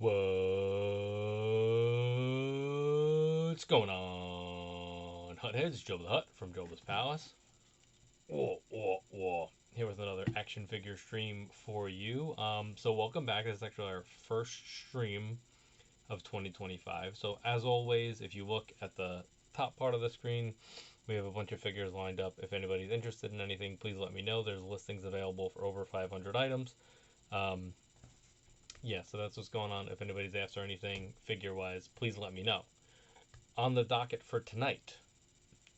What's going on, Hutheads? Joe the Hut from joebbaspalace. Whoa. Here with another action figure stream for you. So welcome back. This is actually our first stream of 2025. So as always, if you look at the top part of the screen, we have a bunch of figures lined up. If anybody's interested in anything, please let me know. There's listings available for over 500 items. Yeah, so that's what's going on. If anybody's after anything figure-wise, please let me know. On the docket for tonight,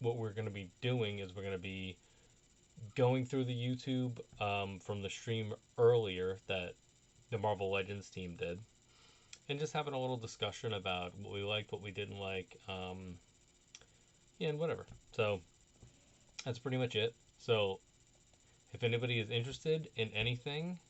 what we're going to be doing is we're going to be going through the YouTube from the stream earlier that the Marvel Legends team did, and just having a little discussion about what we liked, what we didn't like, yeah, and whatever. So that's pretty much it. So if anybody is interested in anything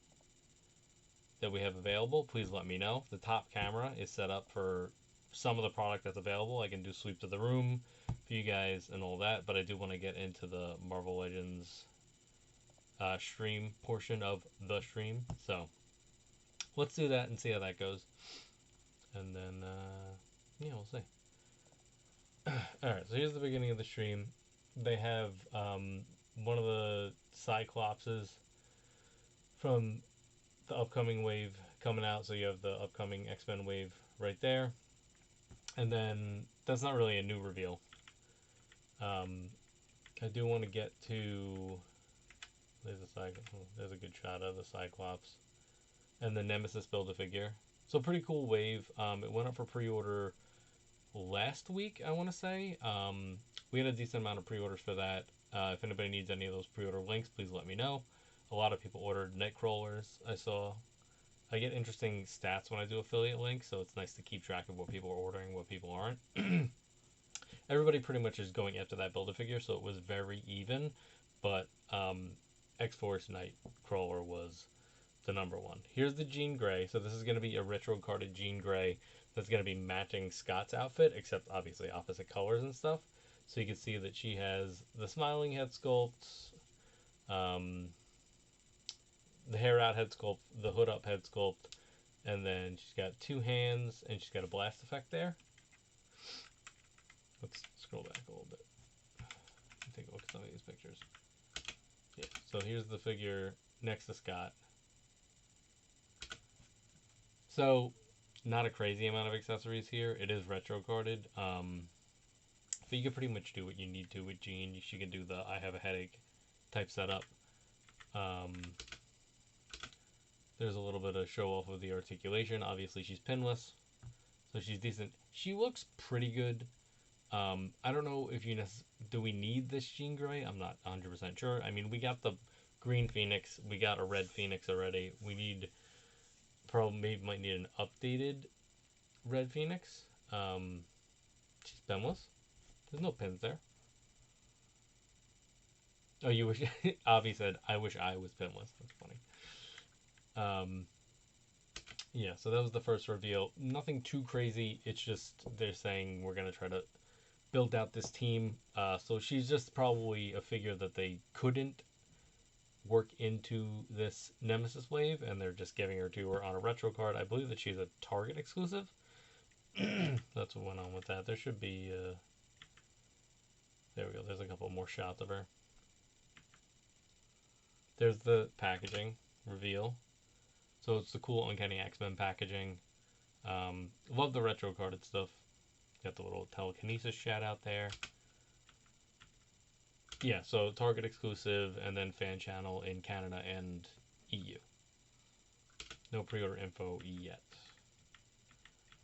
that we have available, please let me know. The top camera is set up for some of the product that's available. I can do sweeps of the room for you guys and all that, but I do want to get into the Marvel Legends stream portion of the stream. So let's do that and see how that goes. And then, yeah, we'll see. Alright, so here's the beginning of the stream. They have one of the Cyclopses from the upcoming wave coming out. So you have the upcoming X-Men wave right there. And then that's not really a new reveal. I do want to get to... There's a good shot of the Cyclops. And the Nemesis Build-A-Figure. So pretty cool wave. It went up for pre-order last week, I want to say. We had a decent amount of pre-orders for that. If anybody needs any of those pre-order links, please let me know. A lot of people ordered Nightcrawlers, I saw. I get interesting stats when I do affiliate links, so it's nice to keep track of what people are ordering, what people aren't. Everybody pretty much is going after that Build-A-Figure, so it was very even. But X-Force Nightcrawler was the number one. Here's the Jean Grey. So this is going to be a retro-carded Jean Grey that's going to be matching Scott's outfit, except obviously opposite colors and stuff. So you can see that she has the smiling head sculpt, the hair out head sculpt, the hood up head sculpt, and then she's got two hands, and she's got a blast effect there. Let's scroll back a little bit. Take a look at some of these pictures. Yeah, so here's the figure next to Scott. So, not a crazy amount of accessories here. It is retro carded. But you can pretty much do what you need to with Jean. She can do the I have a headache type setup. There's a little bit of show off of the articulation. Obviously, she's pinless, so she's decent. She looks pretty good. I don't know if do we need this Jean Grey? I'm not 100% sure. I mean, we got the green Phoenix. We got a red Phoenix already. We need, probably might need an updated red Phoenix. She's pinless. There's no pins there. Oh, you wish... Avi said, I wish I was pinless. That's funny. Yeah, so that was the first reveal. Nothing too crazy. It's just they're saying we're going to try to build out this team. So she's just probably a figure that they couldn't work into this Nemesis wave, and they're just giving her to her on a retro card. I believe that she's a Target exclusive. That's what went on with that. There should be... there we go. There's a couple more shots of her. There's the packaging reveal. So it's the cool Uncanny X-Men packaging. Love the retro carded stuff. Got the little telekinesis chat out there. Yeah, so Target exclusive and then fan channel in Canada and EU. No pre-order info yet.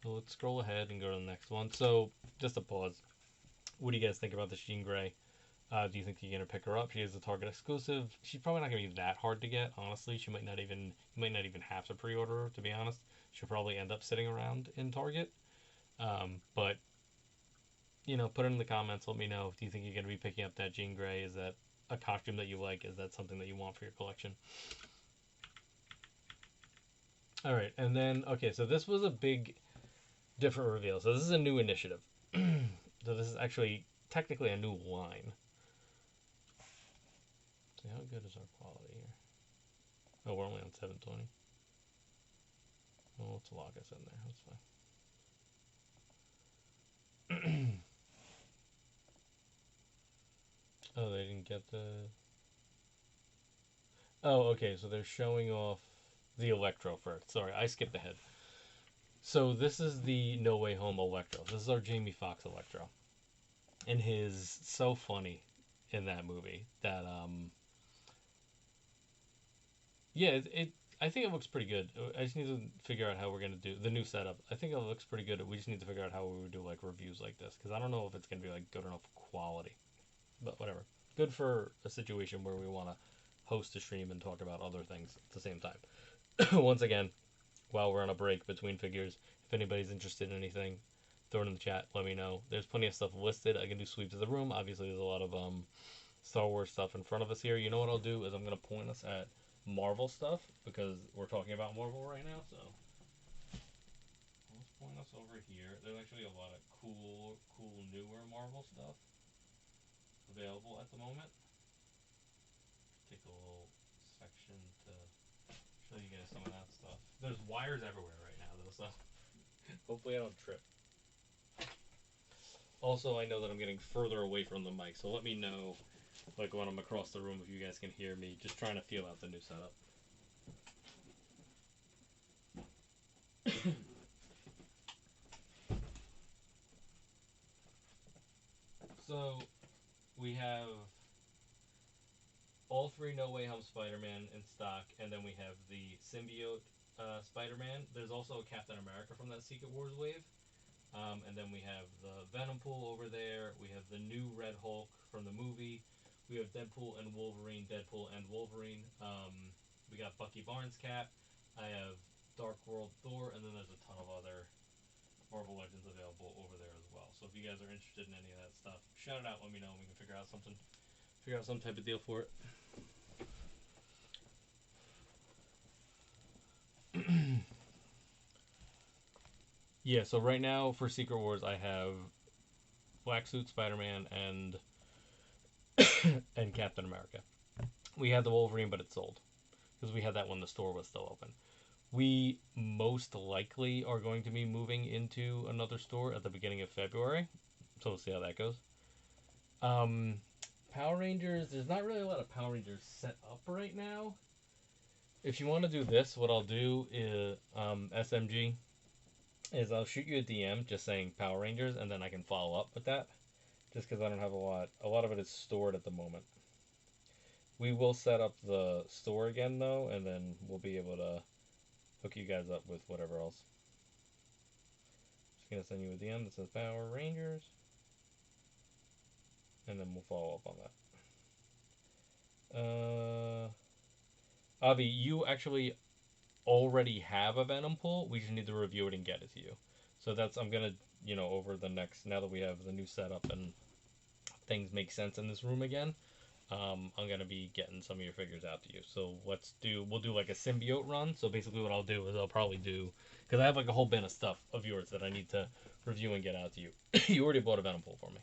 So let's scroll ahead and go to the next one. So just a pause. What do you guys think about this Jean Grey? Do you think you're gonna pick her up? She is a Target exclusive. She's probably not gonna be that hard to get, honestly. You might not even have to pre-order her, to be honest. She'll probably end up sitting around in Target. But you know, put it in the comments. Let me know. Do you think you're gonna be picking up that Jean Grey? Is that a costume that you like? Is that something that you want for your collection? All right, and then okay, so this was a big, different reveal. So this is a new initiative. So this is actually technically a new line. See, how good is our quality here? Oh, we're only on 720. Well, let's lock us in there. That's fine. Oh, they didn't get the... Oh, okay, so they're showing off the Electro first. Sorry, I skipped ahead. So this is the No Way Home Electro. This is our Jamie Foxx Electro. And his so funny in that movie that yeah, I think it looks pretty good. I just need to figure out how we're gonna do the new setup. I think it looks pretty good. We just need to figure out how we would do like reviews like this because I don't know if it's gonna be like good enough quality, but whatever. Good for a situation where we want to host a stream and talk about other things at the same time. Once again, while we're on a break between figures, if anybody's interested in anything, throw it in the chat. Let me know. There's plenty of stuff listed. I can do sweeps of the room. Obviously, there's a lot of Star Wars stuff in front of us here. You know what I'll do is I'm gonna point us at Marvel stuff because we're talking about Marvel right now. So let's point us over here. There's actually a lot of cool newer Marvel stuff available at the moment. Take a little section to show you guys some of that stuff. There's wires everywhere right now though, so hopefully I don't trip. Also, I know that I'm getting further away from the mic, so let me know like when I'm across the room if you guys can hear me. Just trying to feel out the new setup. So we have all three No Way Home Spider-Man in stock, and then we have the symbiote Spider-Man. There's also a Captain America from that Secret Wars wave. And then we have the Venom Pool over there. We have the new Red Hulk from the movie. We have Deadpool and Wolverine, Deadpool and Wolverine. We got Bucky Barnes Cap. I have Dark World Thor, and then there's a ton of other Marvel Legends available over there as well. So if you guys are interested in any of that stuff, shout it out, let me know, and we can figure out some type of deal for it. Yeah, so right now for Secret Wars I have Black Suit Spider-Man and and Captain America. We had the Wolverine, but it's sold because we had that when the store was still open. We most likely are going to be moving into another store at the beginning of February, so we'll see how that goes. Power Rangers, there's not really a lot of Power Rangers set up right now. If you want to do this, what I'll do is SMG is I'll shoot you a DM just saying Power Rangers, and then I can follow up with that. Just because I don't have a lot. A lot of it is stored at the moment. We will set up the store again, though, and then we'll be able to hook you guys up with whatever else. Just going to send you a DM that says Power Rangers, and then we'll follow up on that. Avi, you actually already have a Venom Pool. We just need to review it and get it to you. So that's, I'm going to, over the next, now that we have the new setup and things make sense in this room again, I'm going to be getting some of your figures out to you. So we'll do like a symbiote run. So basically what I'll do is I'll probably do, because I have like a whole bin of stuff of yours that I need to review and get out to you. You already bought a Venom Pool for me.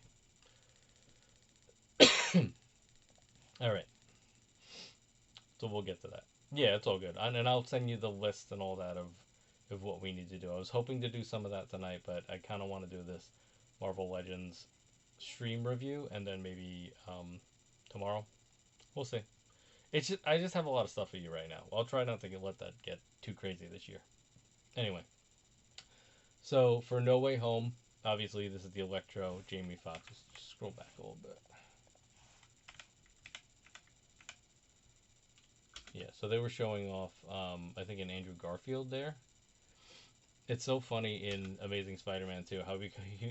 All right. So we'll get to that. Yeah, it's all good. And I'll send you the list and all that of what we need to do. I was hoping to do some of that tonight, but I kind of want to do this Marvel Legends stream review and then maybe tomorrow. We'll see. I just have a lot of stuff for you right now. I'll try not to let that get too crazy this year. Anyway, so for No Way Home, obviously this is the Electro Jamie Foxx. Just scroll back a little bit. Yeah, so they were showing off, I think, an Andrew Garfield there. It's so funny in Amazing Spider-Man 2 how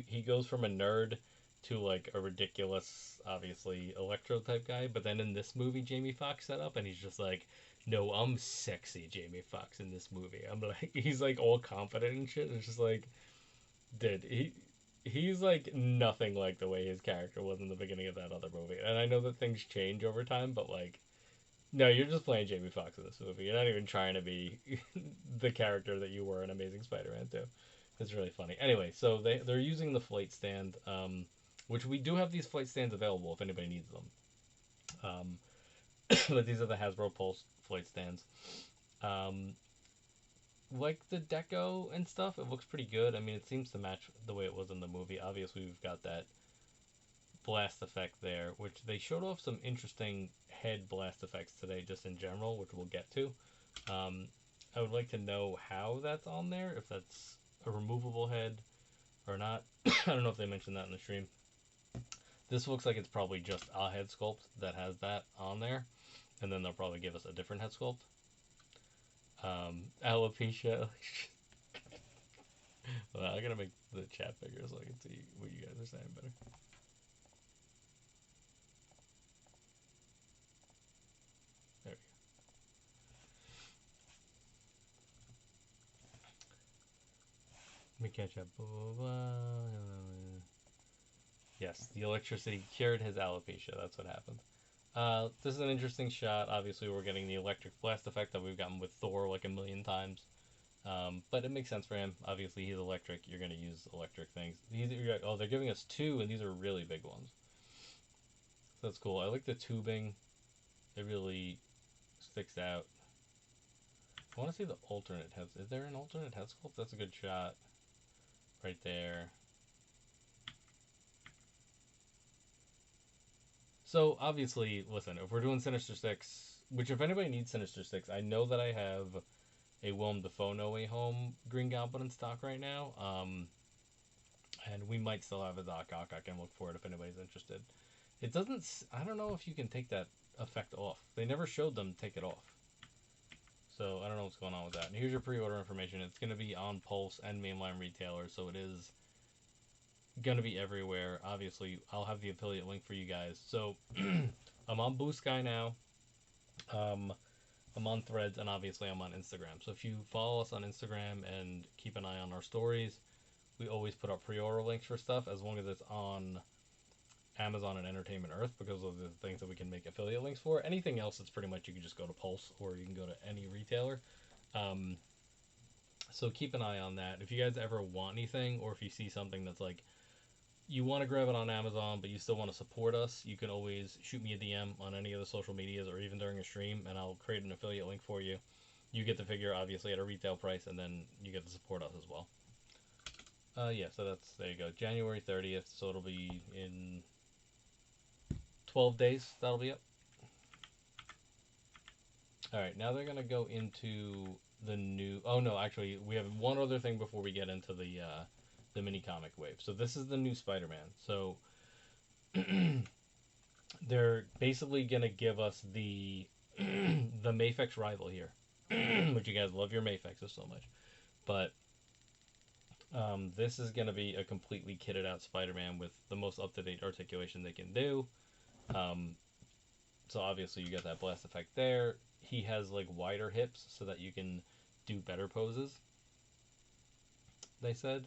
he goes from a nerd to like a ridiculous, obviously, Electro type guy. But then in this movie, Jamie Foxx set up, and he's just like, no, I'm sexy Jamie Foxx in this movie. I'm like, he's like all confident and shit. It's just like, dude, he's like nothing like the way his character was in the beginning of that other movie. And I know that things change over time, but like, no, you're just playing Jamie Foxx in this movie. You're not even trying to be the character that you were in Amazing Spider-Man 2. It's really funny. Anyway, so they're using the flight stand, which we do have these flight stands available if anybody needs them. But these are the Hasbro Pulse flight stands. like the deco and stuff. It looks pretty good. I mean, it seems to match the way it was in the movie. Obviously, we've got that blast effect there, which they showed off some interesting head blast effects today, just in general, which we'll get to. I would like to know how that's on there, if that's a removable head or not. I don't know if they mentioned that in the stream. This looks like it's probably just a head sculpt that has that on there, and then they'll probably give us a different head sculpt. Alopecia. Well, I gotta make the chat bigger so I can see what you guys are saying better. There we go. Let me catch up. Blah, blah, blah. Yes, the electricity cured his alopecia. That's what happened. This is an interesting shot. Obviously, we're getting the electric blast effect that we've gotten with Thor like a million times. But it makes sense for him. Obviously, he's electric. You're going to use electric things. Oh, they're giving us two, and these are really big ones. So that's cool. I like the tubing. It really sticks out. I want to see the alternate head. Is there an alternate head sculpt? That's a good shot. Right there. So, obviously, listen, if we're doing Sinister Six, which if anybody needs Sinister Six, I know that I have a Willem Dafoe No Way Home Green Goblin in stock right now. And we might still have a Doc Ock. I can look for it if anybody's interested. It doesn't... I don't know if you can take that effect off. They never showed them take it off. So, I don't know what's going on with that. And here's your pre-order information. It's going to be on Pulse and mainline retailers, so it is going to be everywhere. Obviously, I'll have the affiliate link for you guys. So, I'm on Blue Sky now. I'm on Threads, and obviously I'm on Instagram. So if you follow us on Instagram and keep an eye on our stories, we always put up pre-order links for stuff as long as it's on Amazon and Entertainment Earth, because those are the things that we can make affiliate links for. Anything else, it's pretty much you can just go to Pulse or you can go to any retailer. So keep an eye on that. If you guys ever want anything, or if you see something that's like you want to grab it on Amazon, but you still want to support us, you can always shoot me a DM on any of the social medias or even during a stream, and I'll create an affiliate link for you. You get the figure, obviously, at a retail price, and then you get to support us as well. Yeah, so that's, there you go, January 30th, so it'll be in 12 days, that'll be up. Alright, now they're going to go into the new, oh no, actually, we have one other thing before we get into the mini comic wave. So this is the new Spider-Man. So they're basically gonna give us the the Mafex rival here, which you guys love your Mafexes so much. But this is gonna be a completely kitted out Spider-Man with the most up-to-date articulation they can do. So obviously you got that blast effect there. He has like wider hips so that you can do better poses, they said.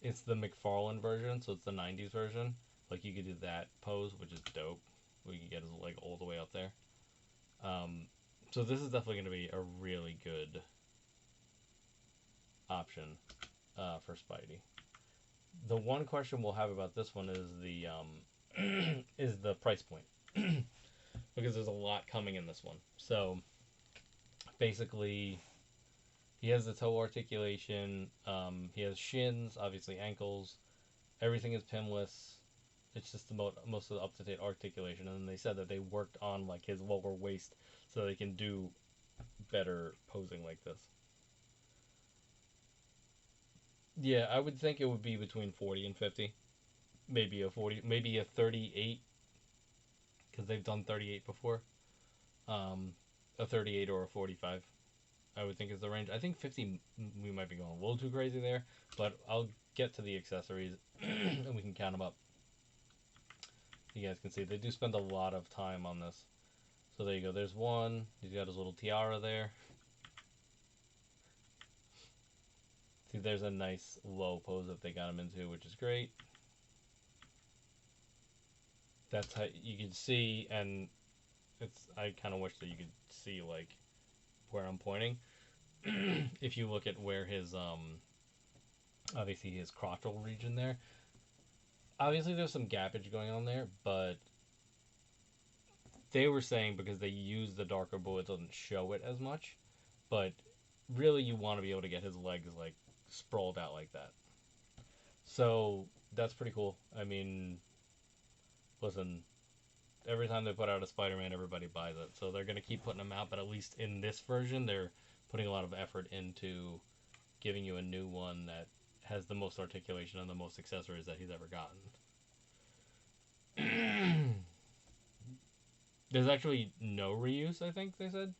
It's the McFarlane version, so it's the 90s version. Like, you could do that pose, which is dope. We can get his leg all the way up there. So this is definitely going to be a really good option for Spidey. The one question we'll have about this one is the is the price point. Because there's a lot coming in this one. So, basically, he has the toe articulation, he has shins, obviously ankles, everything is pinless. It's just the most of the up-to-date articulation, and then they said that they worked on like his lower waist so they can do better posing like this. Yeah, I would think it would be between 40 and 50. Maybe a 40, maybe a 38, because they've done 38 before. A 38 or a 45. I would think is the range. I think 50, we might be going a little too crazy there, but I'll get to the accessories and we can count them up. You guys can see they do spend a lot of time on this. So there you go. There's one. He's got his little tiara there. See, there's a nice low pose that they got him into, which is great. That's how you can see, and it's, I kind of wish that you could see like where I'm pointing. If you look at where his obviously his crotchal region there, obviously there's some gappage going on there, but they were saying because they use the darker blue, it doesn't show it as much. But really you want to be able to get his legs like sprawled out like that. So that's pretty cool. I mean, listen, every time they put out a Spider-Man, everybody buys it. So they're gonna keep putting them out, but at least in this version, they're putting a lot of effort into giving you a new one that has the most articulation and the most accessories that he's ever gotten. There's actually no reuse, I think they said.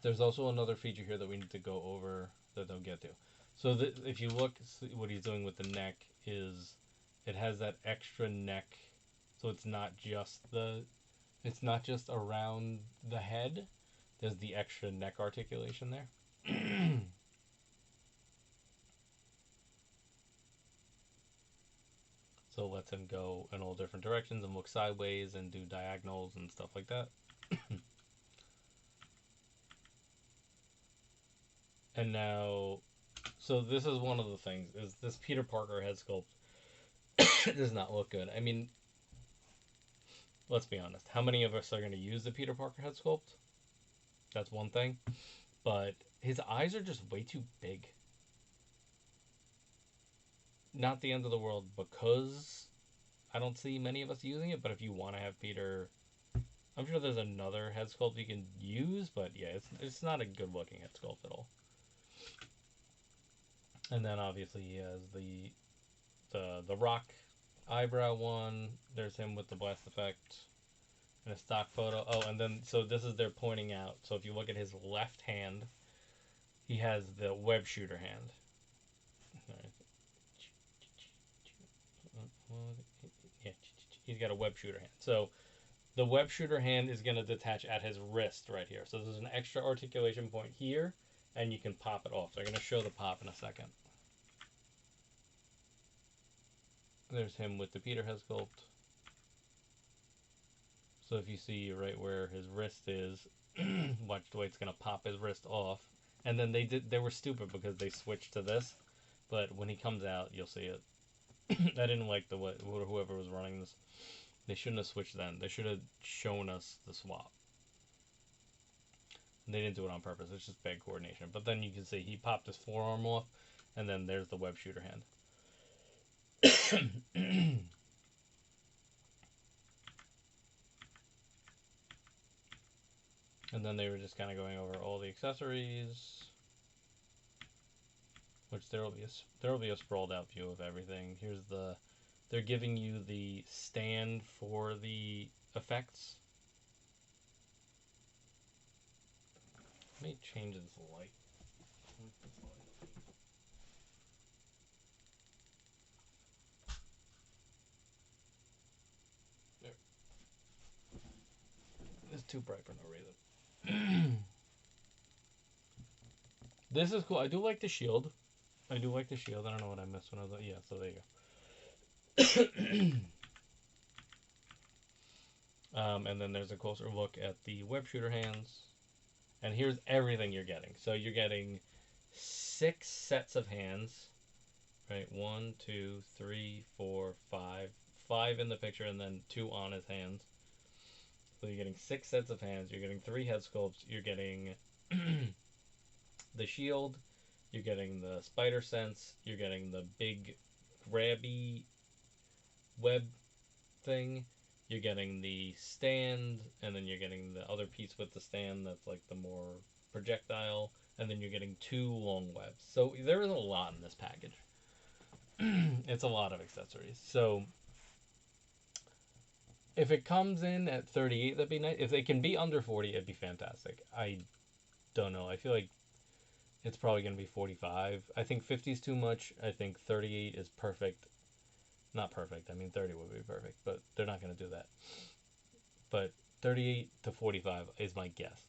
There's also another feature here that we need to go over that they'll get to. So if you look, what he's doing with the neck is it has that extra neck, so it's not just around the head. There's the extra neck articulation there. So it lets him go in all different directions and look sideways and do diagonals and stuff like that. And now, so this is one of the things, is this Peter Parker head sculpt does not look good. I mean, let's be honest. How many of us are going to use the Peter Parker head sculpt? That's one thing. But his eyes are just way too big. Not the end of the world because I don't see many of us using it, but if you want to have Peter, I'm sure there's another head sculpt you can use, but yeah, it's not a good looking head sculpt at all. And then obviously he has the Rock eyebrow one. There's him with the blast effect and a stock photo. Oh, and then so this is they're pointing out. So if you look at his left hand, he has the web shooter hand. Yeah, he's got a web shooter hand. So the web shooter hand is going to detach at his wrist right here. So there's an extra articulation point here, and you can pop it off. They're going to show the pop in a second. There's him with the Peter head sculpt. So if you see right where his wrist is, watch the way it's going to pop his wrist off. And then they were stupid because they switched to this. But when he comes out, you'll see it. I didn't like whoever was running this. They shouldn't have switched then. They should have shown us the swap. And they didn't do it on purpose. It's just bad coordination. But then you can see he popped his forearm off, and then there's the web shooter hand. And then they were just kind of going over all the accessories, which there will be a sprawled out view of everything. Here's they're giving you the stand for the effects. Let me change this light. There. It's too bright for no reason. This is cool. I do like the shield. I don't know what I missed when I was like, yeah, so there you go. And then there's a closer look at the web shooter hands. And here's everything you're getting. So you're getting 6 sets of hands. Right? 1, 2, 3, 4, 5. 5 in the picture and then 2 on his hands. So you're getting 6 sets of hands. You're getting 3 head sculpts. You're getting the shield. You're getting the spider sense. You're getting the big grabby web thing. You're getting the stand, and then you're getting the other piece with the stand that's like the more projectile, and then you're getting 2 long webs. So there is a lot in this package. It's a lot of accessories. So if it comes in at 38, that'd be nice. If they can be under 40, it'd be fantastic. I don't know. I feel like it's probably going to be 45. I think 50 is too much. I think 38 is perfect. Not perfect. I mean, 30 would be perfect, but they're not going to do that. But 38 to 45 is my guess.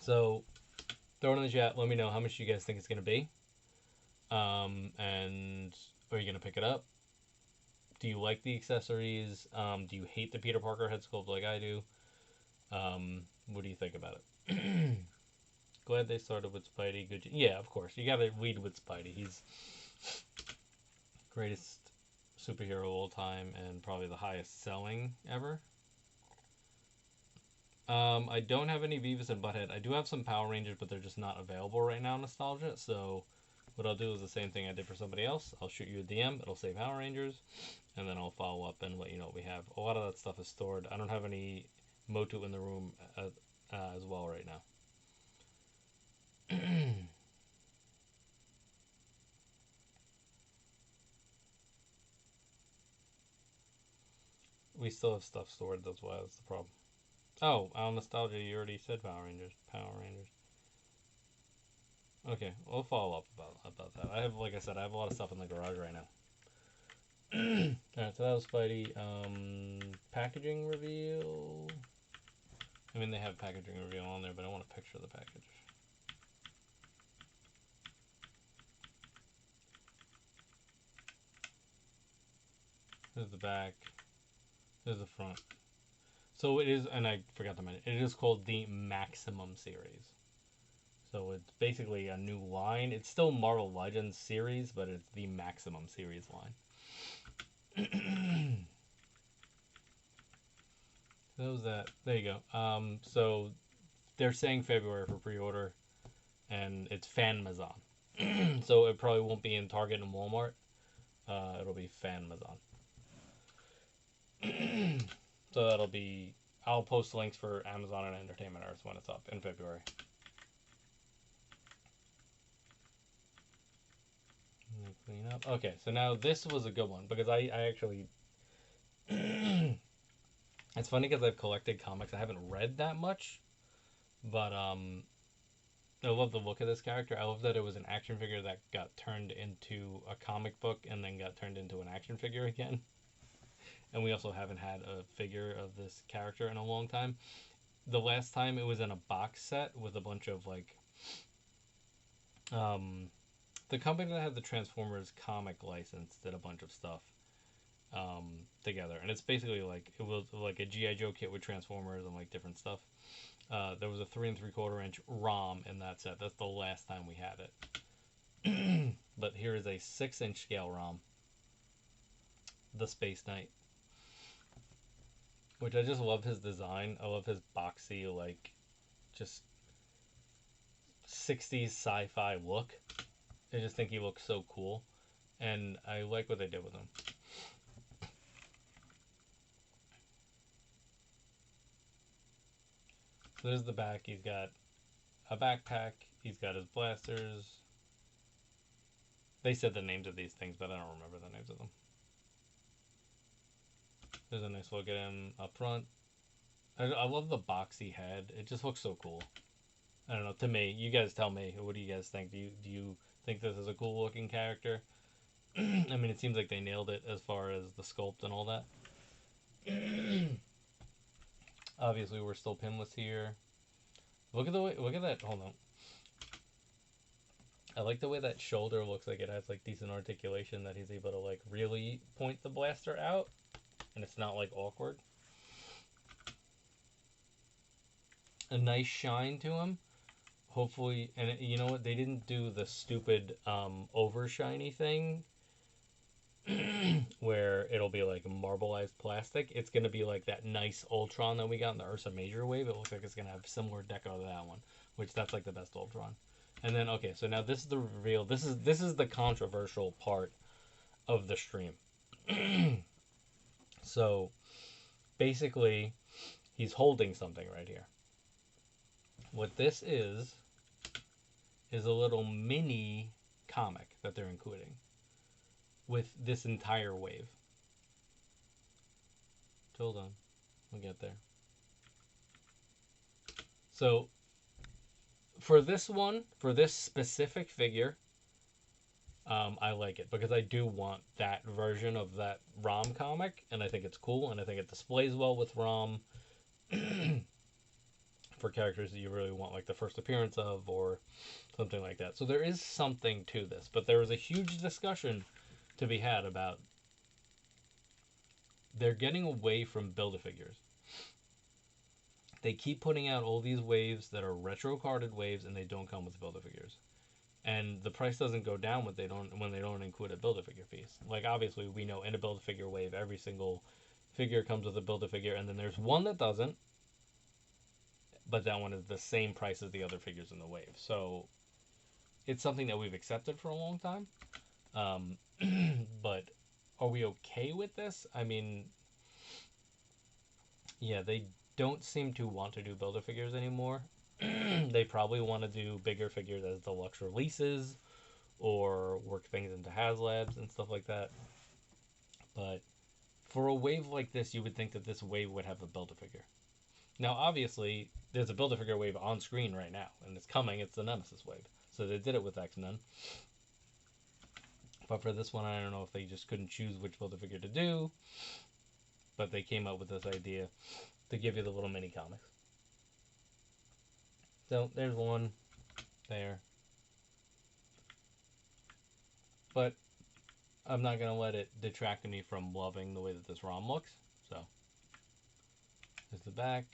So throw it in the chat. Let me know how much you guys think it's going to be. And are you going to pick it up? Do you like the accessories? Do you hate the Peter Parker head sculpt like I do? What do you think about it? Glad they started with Spidey. Good. Yeah, of course. You got to lead with Spidey. He's greatest superhero of all time and probably the highest selling ever. I don't have any Beavis and Butthead. I do have some Power Rangers, but they're just not available right now, Nostalgia. So what I'll do is the same thing I did for somebody else. I'll shoot you a DM. It'll say Power Rangers, and then I'll follow up and let you know what we have. A lot of that stuff is stored. I don't have any Motu in the room as well right now. We still have stuff stored. That's why that's the problem. Oh, Nostalgia, you already said Power Rangers. Power Rangers. Okay, we'll follow up about that. I have, like I said, I have a lot of stuff in the garage right now. Alright, so that was Spidey. Packaging reveal. I mean, they have packaging reveal on there, but I want a picture of the package. There's the back. There's the front. So it is, and I forgot to mention, it is called the Maximum series. So it's basically a new line. It's still Marvel Legends series, but it's the Maximum series line. That was that. There you go. So they're saying February for pre-order, and it's Fanmazon. So it probably won't be in Target and Walmart. It'll be Fanmazon. So that'll be. I'll post links for Amazon and Entertainment Earth when it's up in February. Clean up. Okay, so now this was a good one because I actually. It's funny because I've collected comics. I haven't read that much, but I love the look of this character. I love that it was an action figure that got turned into a comic book and then got turned into an action figure again. And we also haven't had a figure of this character in a long time. The last time it was in a box set with a bunch of like the company that had the Transformers comic license did a bunch of stuff together, and it's basically like it was like a GIJoe kit with Transformers and like different stuff. There was a 3 3/4 inch ROM in that set. That's the last time we had it. But here is a 6-inch scale ROM, the Space Knight, which I just love his design. I love his boxy, like, just 60s sci-fi look. I just think he looks so cool, and I like what they did with him. So there's the back. He's got a backpack. He's got his blasters. They said the names of these things, but I don't remember the names of them. There's a nice look at him up front. I love the boxy head. It just looks so cool. I don't know. To me, you guys tell me. What do you guys think? Do you think this is a cool looking character? I mean, it seems like they nailed it as far as the sculpt and all that. Obviously, we're still pinless here. Look at the way. Look at that. Hold on. I like the way that shoulder looks like it has like decent articulation, that he's able to like really point the blaster out, and it's not like awkward. A nice shine to him. Hopefully, and you know what? They didn't do the stupid over shiny thing where it'll be like marbleized plastic. It's going to be like that nice Ultron that we got in the Ursa Major wave. It looks like it's going to have similar deco to that one, which that's like the best Ultron. And then, okay, so now this is the reveal. This is the controversial part of the stream. So basically, he's holding something right here. What this is a little mini comic that they're including with this entire wave. Hold on, we'll get there. So for this one, for this specific figure, I like it because I do want that version of that ROM comic, and I think it's cool, and I think it displays well with ROM for characters that you really want, like the first appearance of or something like that. So there is something to this, but there was a huge discussion to be had about they're getting away from Build-A-Figures. They keep putting out all these waves that are retro carded waves, and they don't come with Build-A-Figures. And the price doesn't go down when they don't include a Build-A-Figure piece. Like, obviously, we know in a Build-A-Figure wave, every single figure comes with a Build-A-Figure, and then there's one that doesn't. but that one is the same price as the other figures in the wave. So it's something that we've accepted for a long time. But are we okay with this? I mean, yeah, they don't seem to want to do Build-A-Figures anymore. They probably want to do bigger figures as deluxe releases or work things into HasLabs and stuff like that. But for a wave like this, you would think that this wave would have a Build-A-Figure. Now, obviously, there's a Build-A-Figure wave on screen right now, and it's coming. It's the Nemesis wave. So they did it with X-Men. But for this one, I don't know if they just couldn't choose which Build-A-Figure to do. But they came up with this idea to give you the little mini comics. So there's one there. But I'm not going to let it detract me from loving the way that this ROM looks. So there's the back.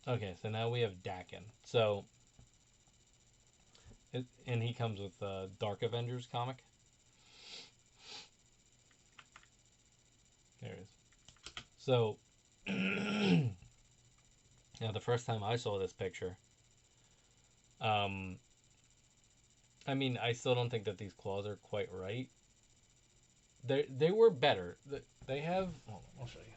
Okay, so now we have Dakin. So, and he comes with Dark Avengers comic. There it is. So, now the first time I saw this picture, I mean, I still don't think that these claws are quite right. They were better. They have. Hold on, I'll show you.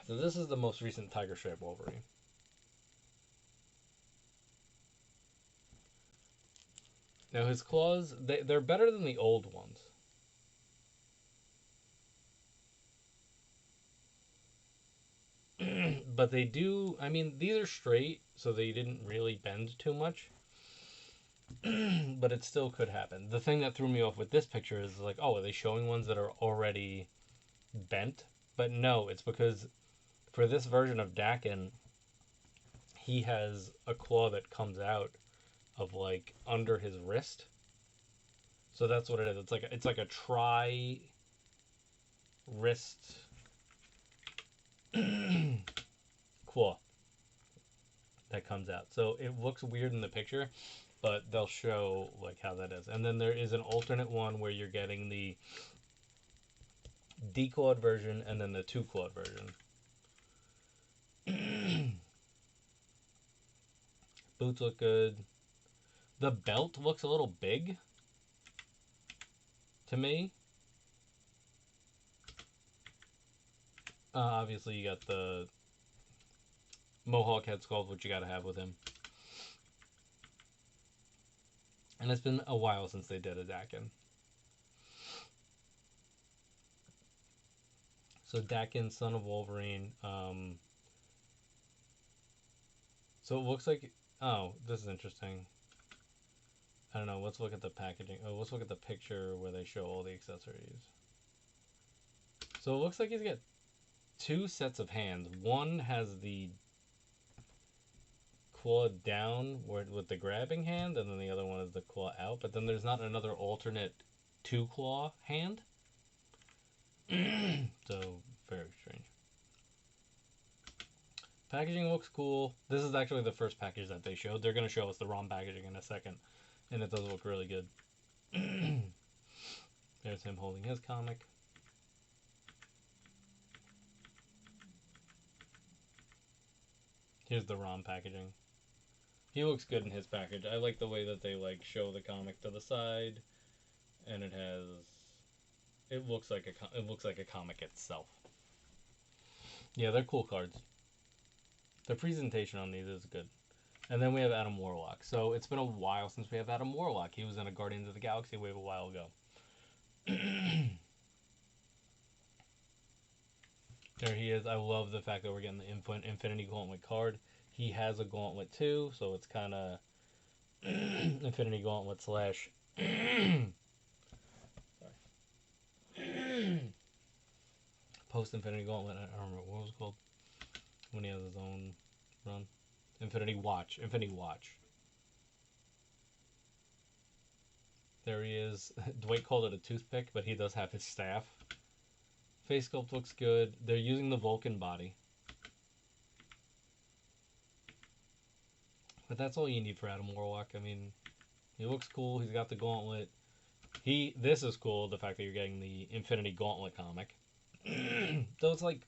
So this is the most recent Tiger Stripe Wolverine. Now his claws, they're better than the old ones. But they do, I mean, these are straight, so they didn't really bend too much. But it still could happen. The thing that threw me off with this picture is like, oh, are they showing ones that are already bent? But no, it's because for this version of Dakin, he has a claw that comes out of like under his wrist. So that's what it is. It's like a tri wrist claw that comes out. So it looks weird in the picture, but they'll show like how that is. And then there is an alternate one where you're getting the D-clawed version and then the 2-clawed version. Boots look good. The belt looks a little big to me. Obviously, you got the Mohawk head sculpt, which you got to have with him. And it's been a while since they did a Dakin. So Dakin, Son of Wolverine. So it looks like... Oh, this is interesting. I don't know. Let's look at the packaging. Oh, let's look at the picture where they show all the accessories. So it looks like he's got 2 sets of hands. One has the claw down with the grabbing hand, and then the other one is the claw out. But then there's not another alternate 2-claw hand. So, very strange. Packaging looks cool. This is actually the first package that they showed. They're going to show us the ROM packaging in a second. And it does look really good. There's him holding his comic. Here's the ROM packaging. He looks good in his package. I like the way that they like show the comic to the side, and it has. It looks like a comic itself. Yeah, they're cool cards. The presentation on these is good. And then we have Adam Warlock. So it's been a while since we have Adam Warlock. He was in a Guardians of the Galaxy wave a while ago. There he is. I love the fact that we're getting the Infinity Gauntlet card. He has a gauntlet too, so it's kind of Infinity Gauntlet slash... Post-Infinity Gauntlet. I don't remember what it was called. When he has his own run. Infinity Watch. There he is. Dwight called it a toothpick, but he does have his staff. Face sculpt looks good. They're using the Vulcan body. But that's all you need for Adam Warlock. I mean, he looks cool. He's got the gauntlet. This is cool, the fact that you're getting the Infinity Gauntlet comic. So it's like,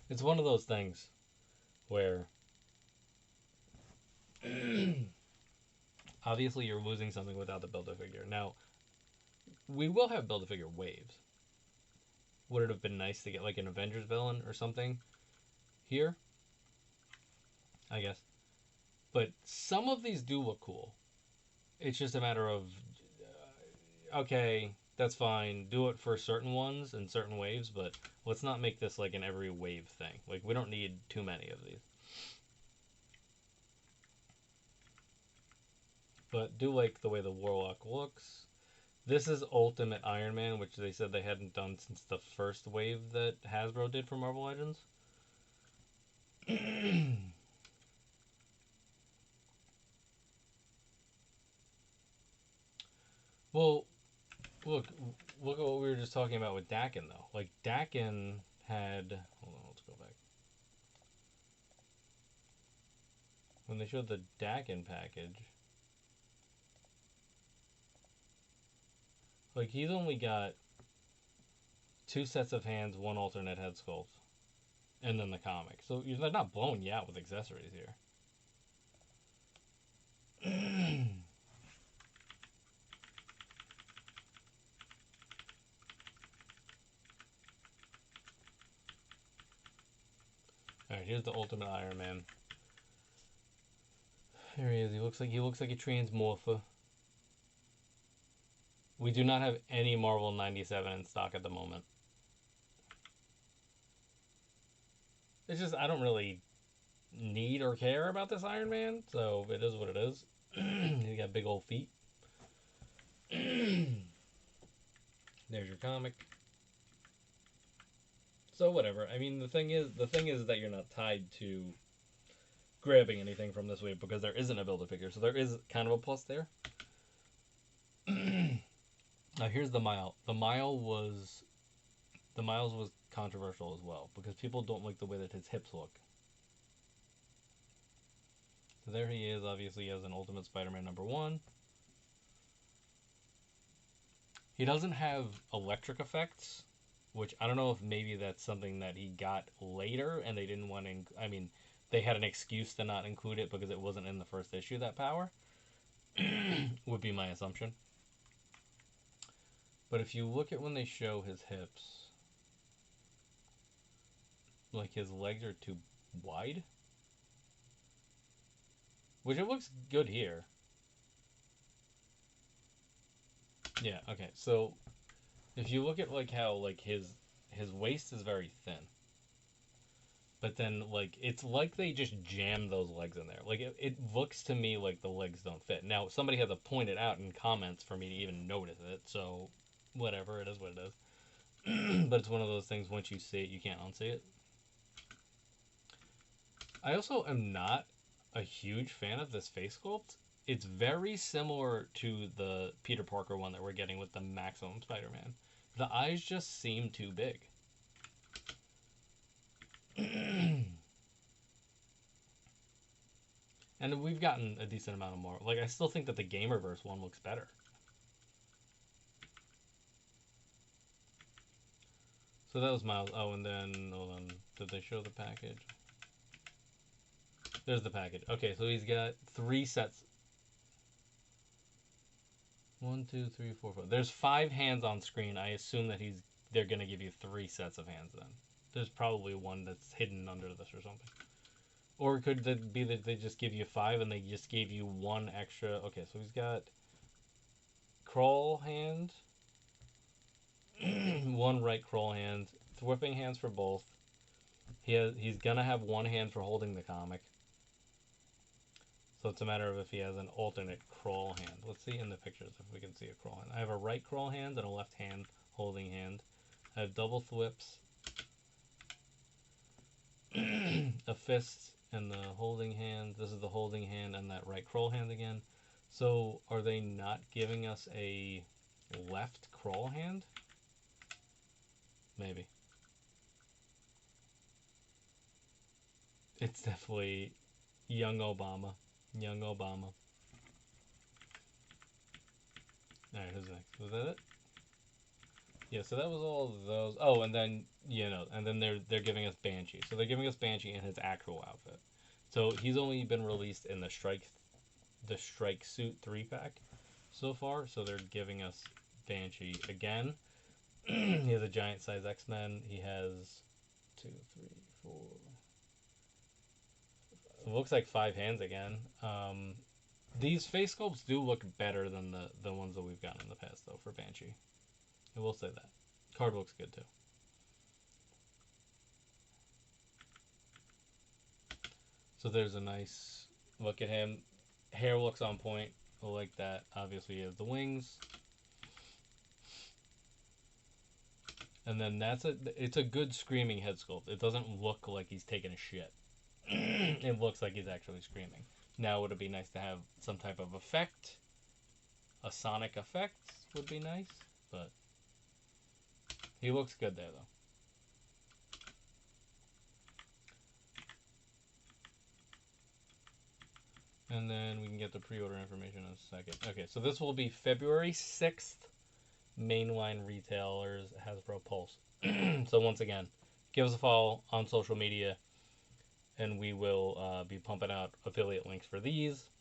it's one of those things where obviously you're losing something without the Build-A-Figure. Now, we will have Build-A-Figure waves. Would it have been nice to get like an Avengers villain or something here? I guess. But some of these do look cool. It's just a matter of, okay, that's fine. Do it for certain ones and certain waves, but let's not make this like an every wave thing. Like, we don't need too many of these. But do like the way the Warlock looks. This is Ultimate Iron Man, which they said they hadn't done since the first wave that Hasbro did for Marvel Legends. Well, look at what we were just talking about with Dakin, though. Like, Dakin had... Hold on, let's go back. When they showed the Dakin package, like, he's only got 2 sets of hands, 1 alternate head sculpt, and then the comic. So they're not blowing you out with accessories here. Alright, here's the Ultimate Iron Man. There he is. He looks like a transmorpher. We do not have any Marvel 97 in stock at the moment. It's just, I don't really need or care about this Iron Man, so it is what it is. He got big old feet. There's your comic. So whatever. I mean, the thing is that you're not tied to grabbing anything from this wave because there isn't a Build-A-Figure, so there is kind of a plus there. Now here's the Mile. The Miles was controversial as well because people don't like the way that his hips look. So there he is. Obviously, he has an Ultimate Spider-Man #1. He doesn't have electric effects, which I don't know if maybe that's something that he got later and they didn't want to. I mean, they had an excuse to not include it because it wasn't in the first issue, that power. Would be my assumption. But if you look at when they show his hips, like his legs are too wide. Which it looks good here. Yeah, okay. So if you look at like how like his waist is very thin. But then like it's like they just jammed those legs in there. Like it looks to me like the legs don't fit. Now somebody had to point it out in comments for me to even notice it. So whatever, it is what it is. But it's one of those things, once you see it, you can't unsee it. I also am not a huge fan of this face sculpt. It's very similar to the Peter Parker one that we're getting with the Maximum Spider-Man. The eyes just seem too big. And we've gotten a decent amount of more. Like, I still think that the Gamerverse one looks better. So that was Miles. Oh, and then, hold on. Did they show the package? There's the package. Okay, so he's got 3 sets. 1, 2, 3, 4, 5. There's 5 hands on screen. I assume that they're going to give you 3 sets of hands then. There's probably one that's hidden under this or something. Or could it be that they just give you 5 and they just gave you 1 extra? Okay, so he's got crawl hand, 1 right crawl hand, whipping hands for both. He's gonna have 1 hand for holding the comic. So it's a matter of if he has an alternate crawl hand. Let's see in the pictures if we can see a crawl hand. I have a right crawl hand and a left hand holding hand. I have double thwips, a fist, and the holding hand. This is the holding hand and that right crawl hand again. So are they not giving us a left crawl hand? Maybe. It's definitely young Obama. Young Obama. Alright, who's next? Was that it? Yeah, so that was all of those. Oh, and then and then they're giving us Banshee. So they're giving us Banshee in his actual outfit. So he's only been released in the Strike Suit 3-pack so far. So they're giving us Banshee again. He has a giant size X-Men. He has 2, 3, 4. It looks like 5 hands again. These face sculpts do look better than the ones that we've gotten in the past, though, for Banshee. I will say that. Card looks good, too. So there's a nice look at him. Hair looks on point. I like that. Obviously, he has the wings. And then it's a good screaming head sculpt. It doesn't look like he's taking a shit. It looks like he's actually screaming. Now, would it be nice to have some type of effect? A sonic effect would be nice, but he looks good there, though. And then we can get the pre-order information in a second. Okay, so this will be February 6th. Mainline retailers, Hasbro Pulse. So once again, give us a follow on social media, and we will be pumping out affiliate links for these,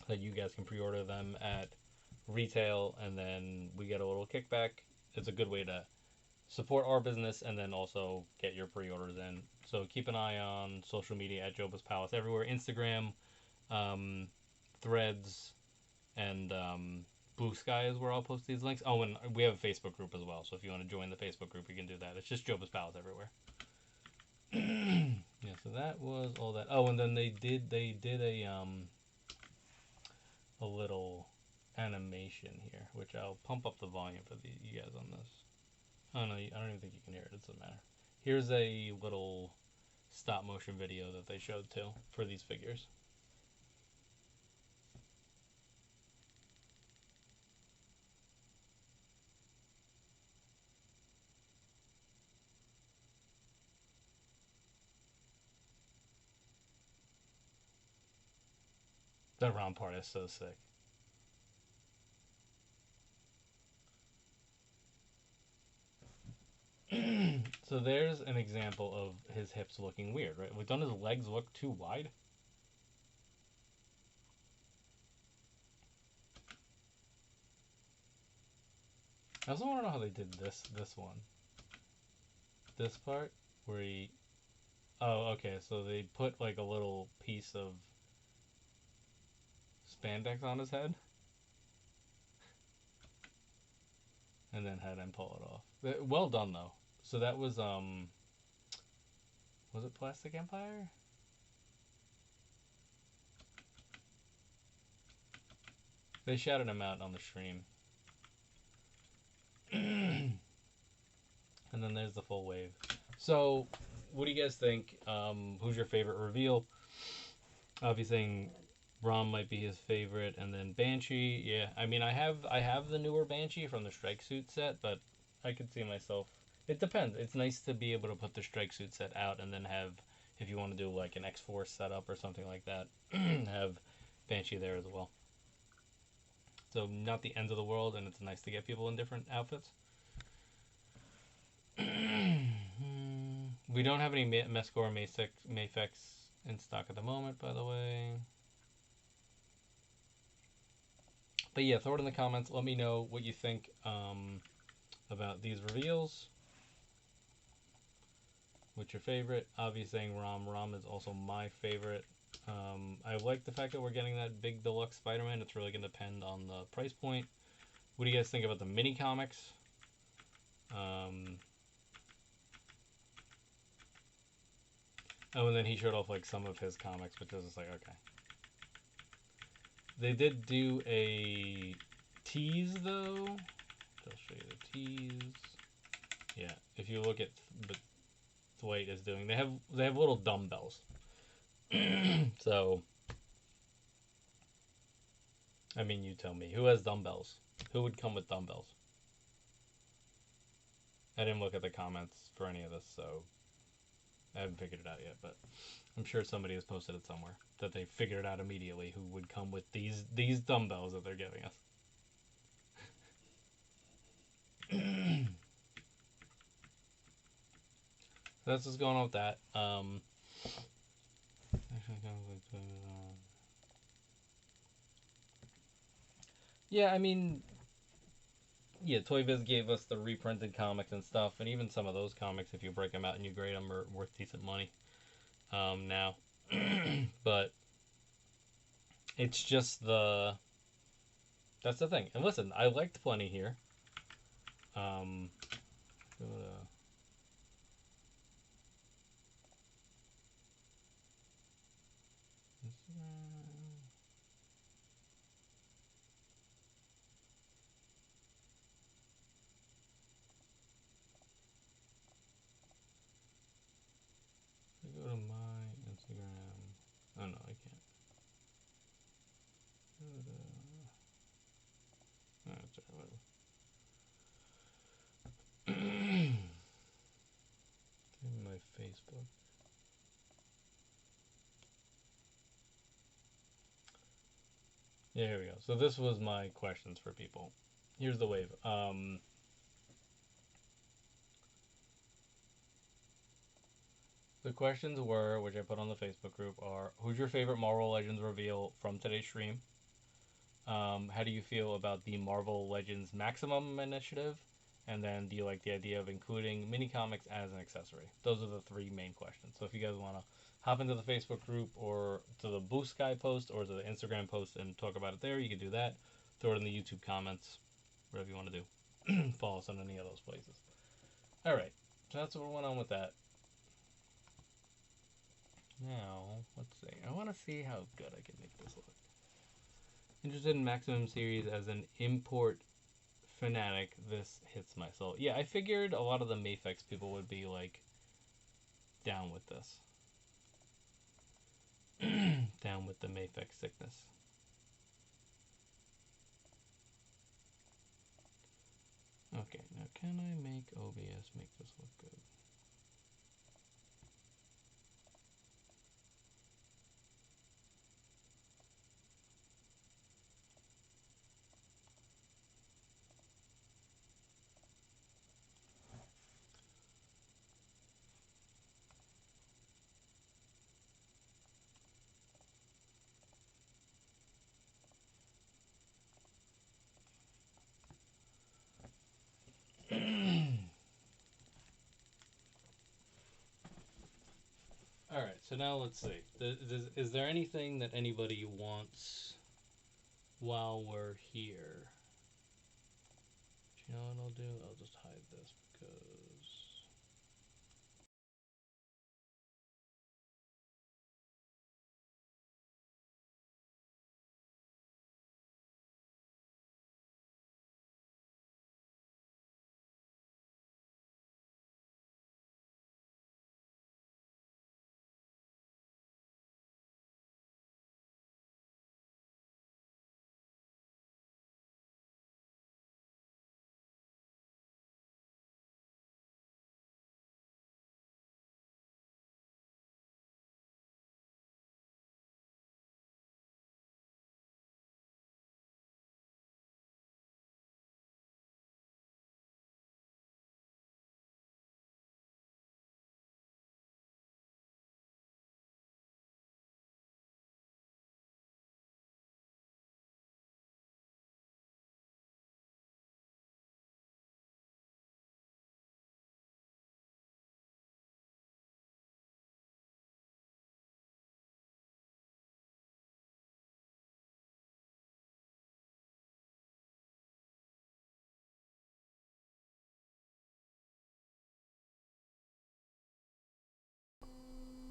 that you guys can pre-order them at retail, and then we get a little kickback. It's a good way to support our business and then also get your pre-orders in. So keep an eye on social media at joebbaspalace everywhere. Instagram, Threads, and Blue Sky is where I'll post these links. Oh, and we have a Facebook group as well, so if you want to join the Facebook group, you can do that. It's just joebbaspalace everywhere. Yeah, so that was all that. Oh, and then they did a little animation here, which I'll pump up the volume for you guys on this. Oh no, I don't even think you can hear it. It doesn't matter. Here's a little stop motion video that they showed too for these figures. The round part is so sick. So there's an example of his hips looking weird, right? Don't his legs look too wide? I also want to know how they did this one. This part where he... Oh, okay, so they put like a little piece of spandex on his head and then had him pull it off. Well done though. So that was it Plastic Empire? They shouted him out on the stream. And then there's the full wave. So what do you guys think? Who's your favorite reveal? Obviously Rom might be his favorite, and then Banshee. Yeah, I mean, I have the newer Banshee from the Strike Suit set, but I could see myself. It depends. It's nice to be able to put the Strike Suit set out and then have, if you want to do like an X-Force setup or something like that, have Banshee there as well. So not the end of the world, and it's nice to get people in different outfits. We don't have any Mesco or Mayfex in stock at the moment, by the way. But yeah, throw it in the comments. Let me know what you think about these reveals. What's your favorite? Obviously saying Rom. Rom is also my favorite. I like the fact that we're getting that big deluxe Spider-Man. It's really going to depend on the price point. What do you guys think about the mini comics? Oh, and then he showed off like some of his comics, which was just like, okay. They did do a tease though. I'll show you the tease. Yeah, if you look at what Dwight is doing, they have little dumbbells. So, I mean, you tell me, who has dumbbells? Who would come with dumbbells? I didn't look at the comments for any of this, so I haven't figured it out yet, but I'm sure somebody has posted it somewhere that they figured it out immediately who would come with these dumbbells that they're giving us. that's what's going on with that. Yeah, I mean, yeah, Toy Biz gave us the reprinted comics and stuff, and even some of those comics, if you break them out and you grade them, are worth decent money now. But it's just that's the thing. And listen, I liked plenty here. Um, go to my Instagram. Oh no, I can't. That's my Facebook. Yeah, here we go. So this was my questions for people. Here's the wave. The questions were, which I put on the Facebook group, are: who's your favorite Marvel Legends reveal from today's stream? How do you feel about the Marvel Legends Maximum Initiative? And then, do you like the idea of including mini comics as an accessory? Those are the three main questions. So if you guys want to hop into the Facebook group or to the Blue Sky post or to the Instagram post and talk about it there, you can do that. Throw it in the YouTube comments, whatever you want to do. Follow us on any of those places. All right, so that's what went on with that. Now, let's see. I want to see how good I can make this look. Interested in Maximum series as an import fanatic, this hits my soul. Yeah, I figured a lot of the Mafex people would be like down with this. Down with the Mafex sickness. Okay, now can I make OBS make this look good? Alright, so now let's see. Is there anything that anybody wants while we're here? Do you know what I'll do? I'll just hide this because...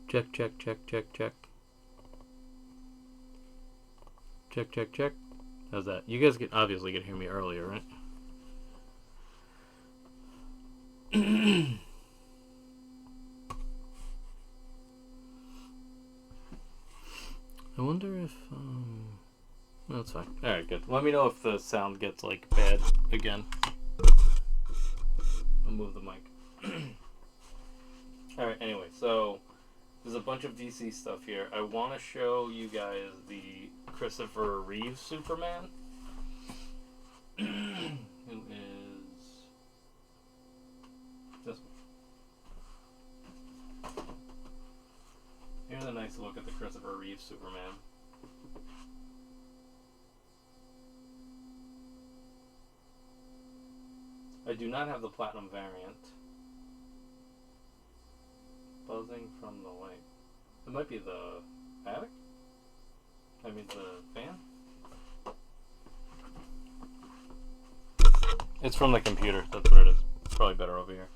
Check, check, check, check, check. Check, check, check. How's that? You guys obviously could hear me earlier, right? I wonder if, no, that's fine. Alright, good. Let me know if the sound gets, like, bad again. I'll move the mic. Alright, anyway, so there's a bunch of DC stuff here. I want to show you guys the Christopher Reeve Superman. Who is this one. Christopher Reeve Superman. I do not have the platinum variant. Buzzing from the light. It might be the attic? I mean the fan? It's from the computer, that's what it is. It's probably better over here.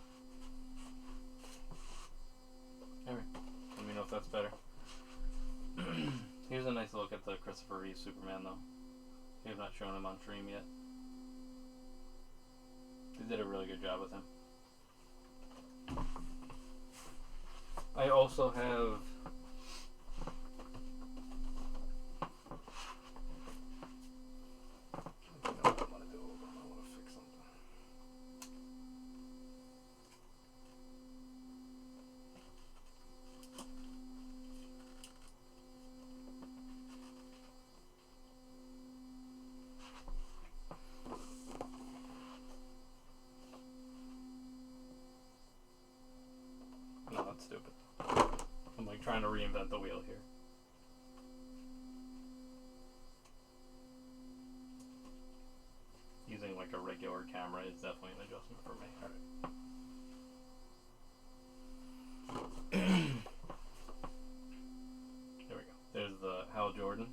Alright, let me know if that's better. Here's a nice look at the Christopher Reeve Superman though. We have not shown him on stream yet. They did a really good job with him. I also have I don't know what I want to do. I want to fix something. No, that's stupid. I'm like trying to reinvent the wheel here. Using like a regular camera is definitely an adjustment for me. Alright. There we go. There's the Hal Jordan.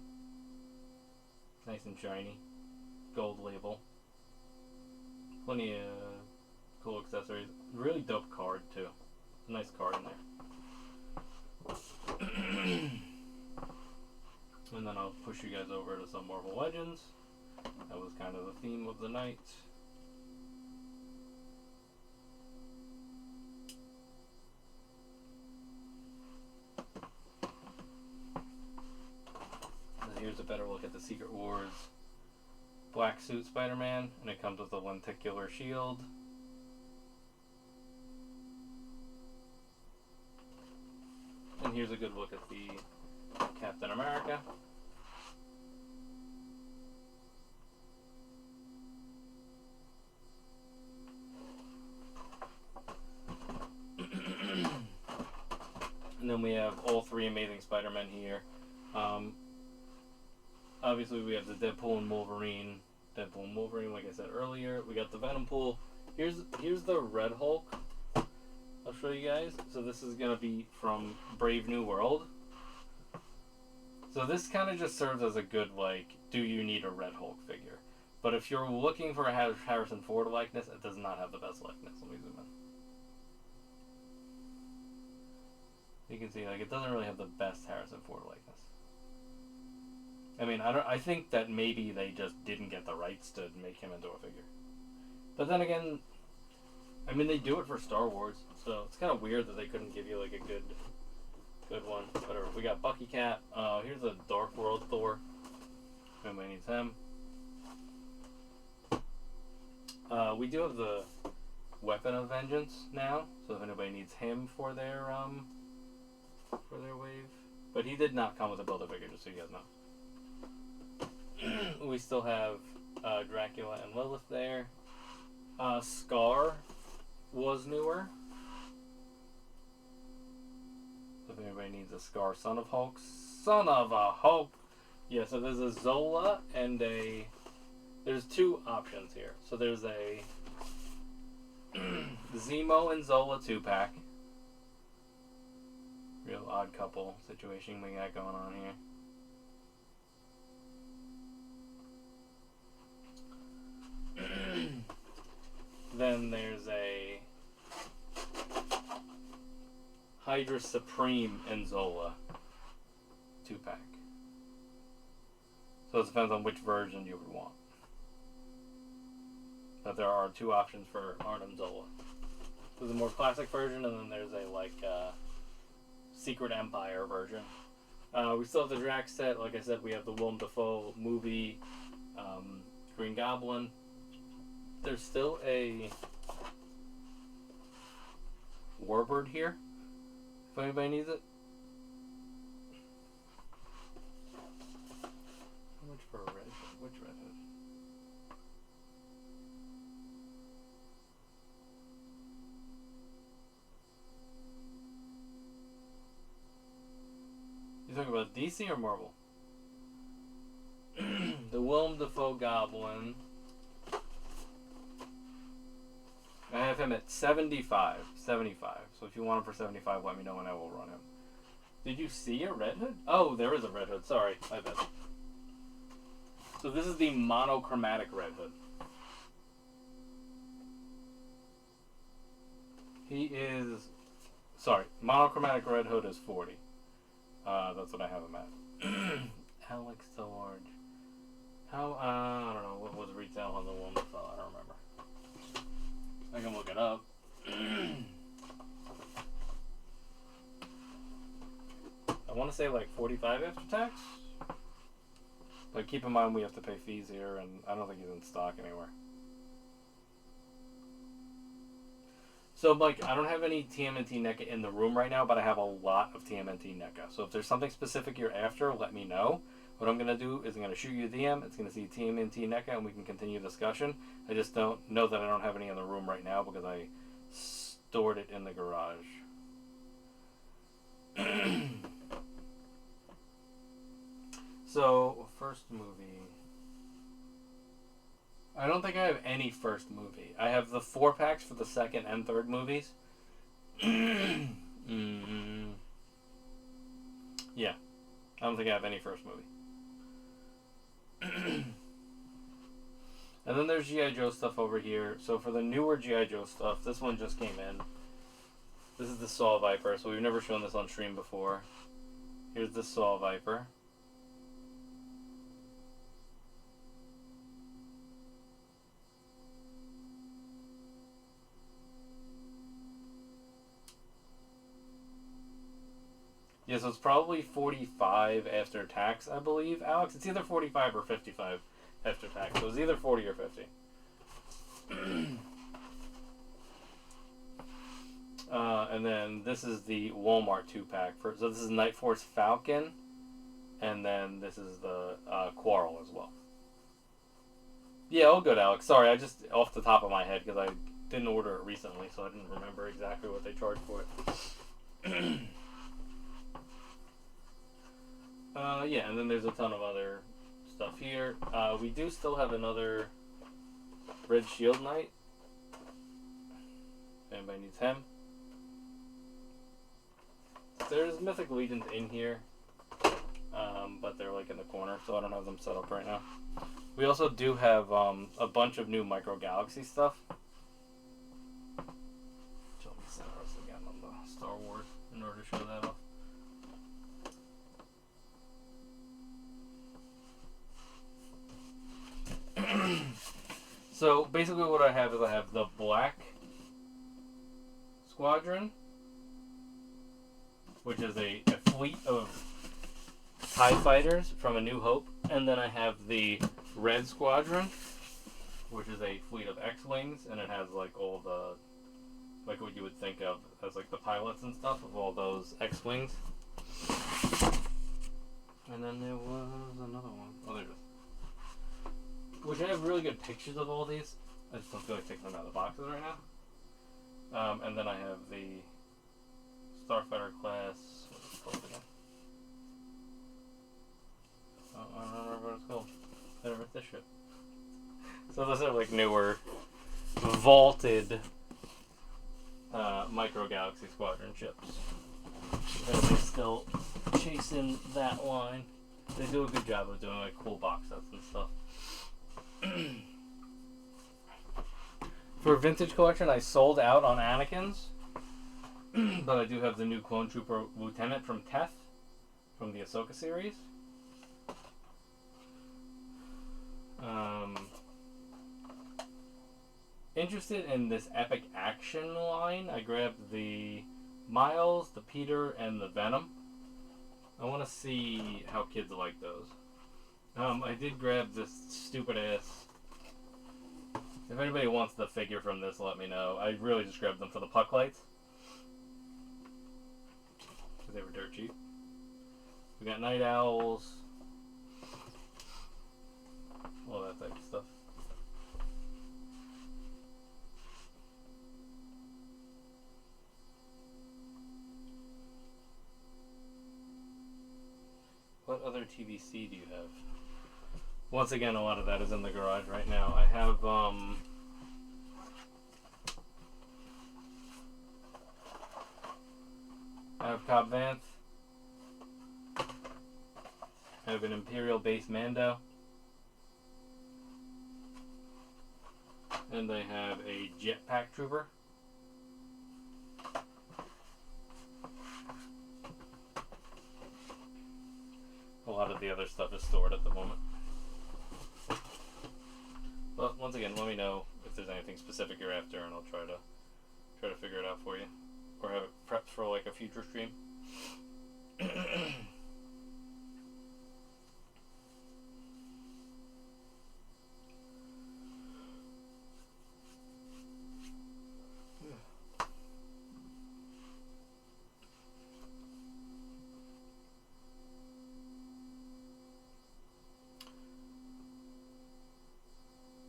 Nice and shiny. Gold label. Plenty of cool accessories. Really dope card too. Nice card in there. And then I'll push you guys over to some Marvel Legends. That was kind of the theme of the night. And here's a better look at the Secret Wars black suit Spider-Man, and it comes with a lenticular shield. And here's a good look at the Captain America. And then we have all three Amazing Spider-Men here. Obviously we have the Deadpool and Wolverine. Deadpool and Wolverine, like I said earlier. We got the Venom Pool. Here's the Red Hulk. I'll show you guys. So this is going to be from Brave New World. So this kind of just serves as a good, like, do you need a Red Hulk figure? But if you're looking for a Harrison Ford likeness, it does not have the best likeness. Let me zoom in. You can see, like, it doesn't really have the best Harrison Ford likeness. I mean, I think that maybe they just didn't get the rights to make him into a figure. But then again, I mean, they do it for Star Wars, so it's kind of weird that they couldn't give you, like, a good one. Whatever. We got Bucky Cat. Here's a Dark World Thor. If anybody needs him. We do have the Weapon of Vengeance now, so if anybody needs him for their wave. But he did not come with a Build-A-Figure, just so you guys know. We still have Dracula and Lilith there. Scar was newer. So if anybody needs a Scar, Son of Hulk. Son of a Hulk! Yeah, so there's a Zola and a... There's two options here. So there's a Zemo and Zola 2-pack. Real odd couple situation we got going on here. Then there's a Hydra Supreme and Zola 2-pack. So it depends on which version you would want. But there are two options for Arnim Zola. There's a more classic version, and then there's a Secret Empire version. We still have the Drax set. Like I said, we have the Willem Dafoe movie, Green Goblin. There's still a Warbird here, if anybody needs it. How much for a red hood? Which red hood? You talking about DC or Marvel? The Willem Dafoe Goblin. I have him at 75. 75. So if you want him for 75, let me know and I will run him. Did you see a Red Hood? Oh, there is a Red Hood. Sorry, my bad. So this is the monochromatic Red Hood. He is... Sorry, monochromatic Red Hood is 40. That's what I have him at. Alex the Orange. How, I don't know, what was retail on the one with, I don't remember. I can look it up. I want to say like 45 after tax. But keep in mind we have to pay fees here, and I don't think he's in stock anywhere. So, Mike, I don't have any TMNT NECA in the room right now, but I have a lot of TMNT NECA. So if there's something specific you're after, let me know. What I'm going to do is I'm going to shoot you a DM. It's going to see TMNT NECA, and we can continue discussion. I just don't know that I don't have any in the room right now because I stored it in the garage. So, first movie. I don't think I have any first movie. I have the 4-packs for the second and third movies. Yeah. I don't think I have any first movie. And then there's GIJoe stuff over here. So for the newer GIJoe stuff, this one just came in. This is the Saw Viper. So we've never shown this on stream before. Here's the Saw Viper. Yeah, so it's probably 45 after tax, I believe, Alex. It's either 45 or 55 after tax. So it's either 40 or 50. And then this is the Walmart 2-pack. So this is Night Force Falcon. And then this is the Quarrel as well. Yeah, all good, Alex. Sorry, I just off the top of my head because I didn't order it recently, so I didn't remember exactly what they charged for it. Yeah, and then there's a ton of other stuff here. We do still have another Red Shield Knight. If anybody needs him. There's Mythic Legions in here, but they're like in the corner, so I don't have them set up right now. We also do have a bunch of new Micro Galaxy stuff. So let me center us again on the Star Wars in order to show that off. So basically what I have is I have the Black Squadron, which is a fleet of TIE fighters from A New Hope, and then I have the Red Squadron, which is a fleet of X-Wings, and it has like all the, like what you would think of as like the pilots and stuff of all those X-Wings. And then there was another one. Oh, there it is. Which I have really good pictures of all these. I just don't feel like taking them out of the boxes right now. And then I have the Starfighter class. What is it called again? Oh, I don't remember what it's called. I never read this shit. So those are like newer, vaulted Micro Galaxy Squadron ships. And they're still chasing that line. They do a good job of doing like cool box sets and stuff. For Vintage Collection, I sold out on Anakin's, but I do have the new Clone Trooper Lieutenant from Teth, from the Ahsoka series. Interested in this Epic Action line, I grabbed the Miles, the Peter, and the Venom. I want to see how kids like those. I did grab this stupid ass. If anybody wants the figure from this, let me know. I really just grabbed them for the puck lights. Because they were dirt cheap. We got Night Owls. All that type of stuff. what other TVC do you have? Once again, a lot of that is in the garage right now. I have Cobb Vanth. I have an Imperial base Mando. And I have a Jetpack Trooper. A lot of the other stuff is stored at the moment. But once again, let me know if there's anything specific you're after, and I'll try to figure it out for you, or have it prepped for like a future stream.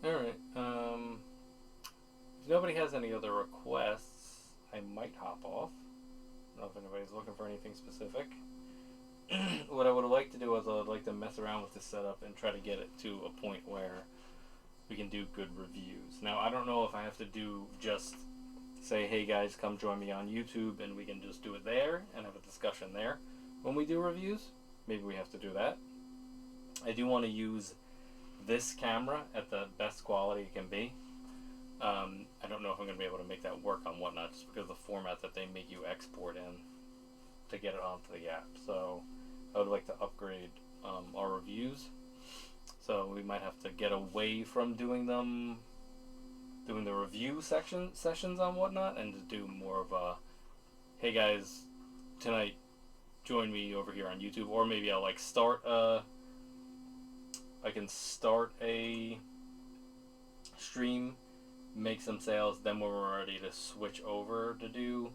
Alright, if nobody has any other requests, I might hop off. I don't know if anybody's looking for anything specific. What I would like to do is I would like to mess around with this setup and try to get it to a point where we can do good reviews. Now, I don't know if I have to do just say, hey guys, come join me on YouTube, and we can just do it there and have a discussion there when we do reviews. Maybe we have to do that. I do want to use this camera at the best quality it can be. I don't know if I'm going to be able to make that work on Whatnot, just because of the format that they make you export in to get it onto the app. So I would like to upgrade our reviews. So we might have to get away from doing the review sessions on Whatnot, and to do more of a, hey guys, tonight join me over here on YouTube, or maybe I'll like I can start a stream, make some sales, then when we're ready to switch over to do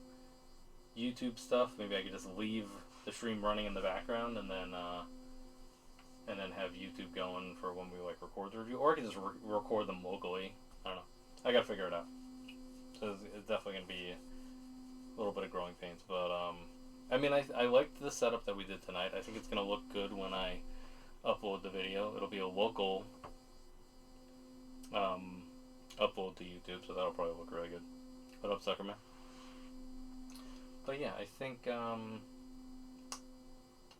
YouTube stuff, maybe I could just leave the stream running in the background, and then have YouTube going for when we like record the review, or I could just record them locally. I don't know. I gotta figure it out. So it's definitely gonna be a little bit of growing pains, but I mean, I liked the setup that we did tonight. I think it's gonna look good when I upload the video. It'll be a local upload to YouTube, so that'll probably look really good. What up, sucker man? But yeah, I think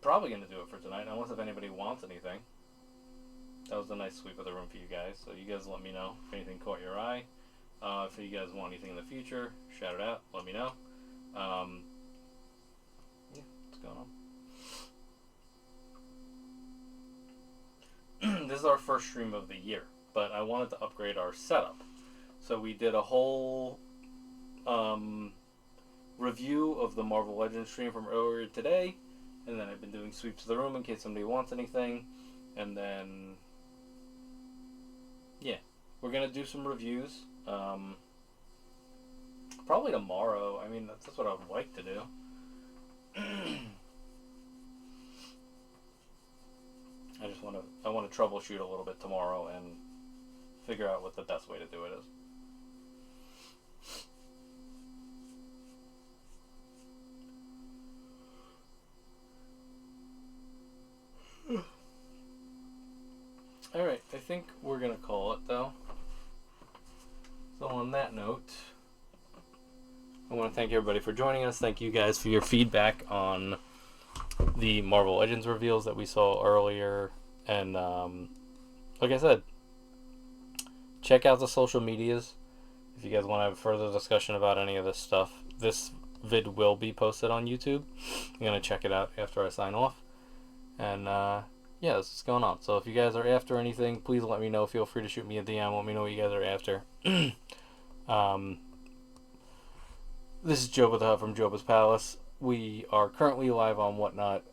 probably gonna do it for tonight, unless if anybody wants anything. That was a nice sweep of the room for you guys, so you guys let me know if anything caught your eye. If you guys want anything in the future, shout it out, let me know. Yeah, what's going on? This is our first stream of the year, but I wanted to upgrade our setup. So we did a whole review of the Marvel Legends stream from earlier today, and then I've been doing sweeps of the room in case somebody wants anything, and then yeah, we're gonna do some reviews probably tomorrow. I mean, that's what I would like to do. I want to troubleshoot a little bit tomorrow and figure out what the best way to do it is. Alright, I think we're going to call it though. So on that note, I want to thank everybody for joining us. Thank you guys for your feedback on the Marvel Legends reveals that we saw earlier. And like I said, check out the social medias if you guys want to have further discussion about any of this stuff. This vid will be posted on YouTube. I'm going to check it out after I sign off. And yeah, this is going on. So if you guys are after anything, please let me know. Feel free to shoot me a DM. Let me know what you guys are after. This is Joe with the Hub from joebbaspalace. We are currently live on Whatnot.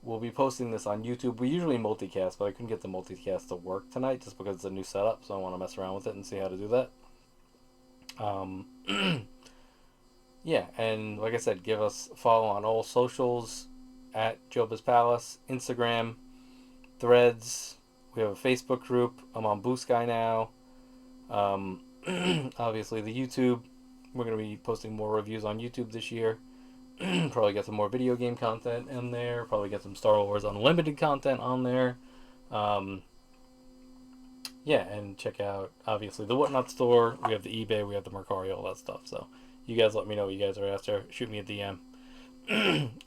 We'll be posting this on YouTube. We usually multicast, but I couldn't get the multicast to work tonight just because it's a new setup, so I want to mess around with it and see how to do that. Yeah, and like I said, give us a follow on all socials at joebbaspalace, Instagram, Threads. We have a Facebook group. I'm on Blue Sky now. Obviously the YouTube. We're going to be posting more reviews on YouTube this year. Probably get some more video game content in there. Probably get some Star Wars Unlimited content on there. Yeah, and check out, obviously, the Whatnot store. We have the eBay, we have the Mercari, all that stuff. So you guys let me know what you guys are after. Shoot me a DM.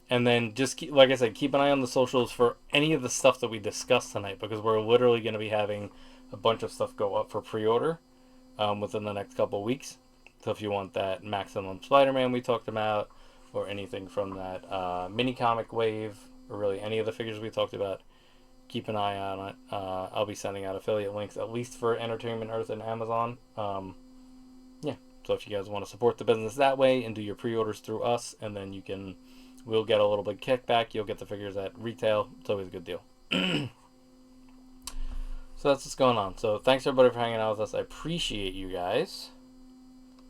And then just keep, like I said, keep an eye on the socials for any of the stuff that we discussed tonight, because we're literally going to be having a bunch of stuff go up for pre-order within the next couple of weeks. So if you want that Maximum Spider-Man we talked about, or anything from that mini comic wave, or really any of the figures we talked about, keep an eye on it. I'll be sending out affiliate links at least for Entertainment Earth and Amazon. Yeah, so if you guys want to support the business that way and do your pre-orders through us, and then we'll get a little bit kickback. You'll get the figures at retail. It's always a good deal. So that's what's going on. So thanks everybody for hanging out with us. I appreciate you guys.